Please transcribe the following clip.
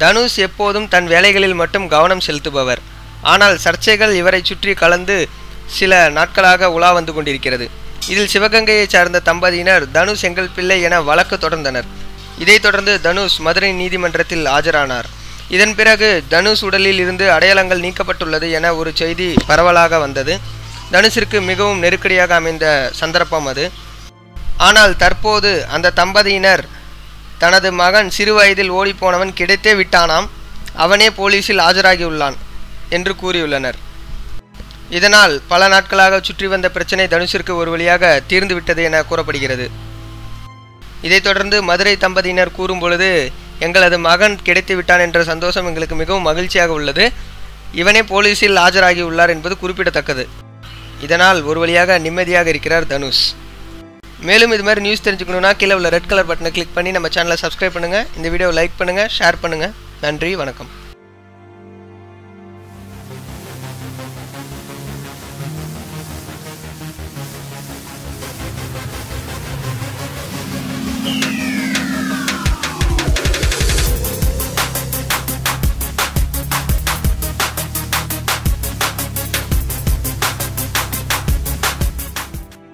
தனுஷ் எப்போதும் தன் வேலைகளில் மட்டும் கவனம் செலுத்துபவர். ஆனால் சர்ச்சைகள் இவரை சுற்றி கலந்து சில நாட்களாக உலா வந்து கொண்டிருக்கிறது. இதில் சிவகங்கையை சார்ந்த தம்பதியினர் தனுஷ் எங்கள் பிள்ளை என வழக்கு தொடர்ந்தனர். இதைத் தொடர்ந்து தனுஷ் மதுரை நீதிமன்றத்தில் ஆஜரானார். இதன் பிறகு தனுஷ் உடலில் இருந்து அடையாளங்கள் நீக்கப்பட்டுள்ளது என ஒரு செய்தி பரவலாக வந்தது. தனுஷிற்கு மிகவும் நெருக்கடியாக அமைந்த சந்தர்ப்பம் அது. ஆனால் தற்போது அந்த தம்பதியினர் தனது மகன் சிறு வயதில் ஓடிப்போனவன் கிடைத்தே விட்டானாம், அவனே போலீசில் ஆஜராகியுள்ளான் என்று கூறியுள்ளனர். இதனால் பல நாட்களாக சுற்றி வந்த பிரச்சனை தனுஷிற்கு ஒரு வழியாக தீர்ந்துவிட்டது என கூறப்படுகிறது. இதைத் தொடர்ந்து மதுரை தம்பதியினர் கூறும் பொழுது, எங்களது மகன் கிடைத்து விட்டான் என்ற சந்தோஷம் எங்களுக்கு மிகவும் மகிழ்ச்சியாக உள்ளது, இவனே போலீசில் ஆஜராகியுள்ளார் என்பது குறிப்பிடத்தக்கது. இதனால் ஒரு வழியாக நிம்மதியாக இருக்கிறார் தனுஷ். மேலும் இது மாதிரி நியூஸ் தெரிஞ்சுக்கணுன்னா கீழே உள்ள ரெட் கலர் பட்டனை கிளிக் பண்ணி நம்ம சேனலை சப்ஸ்கிரைப் பண்ணுங்கள். இந்த வீடியோவை லைக் பண்ணுங்கள், ஷேர் பண்ணுங்கள். நன்றி, வணக்கம்.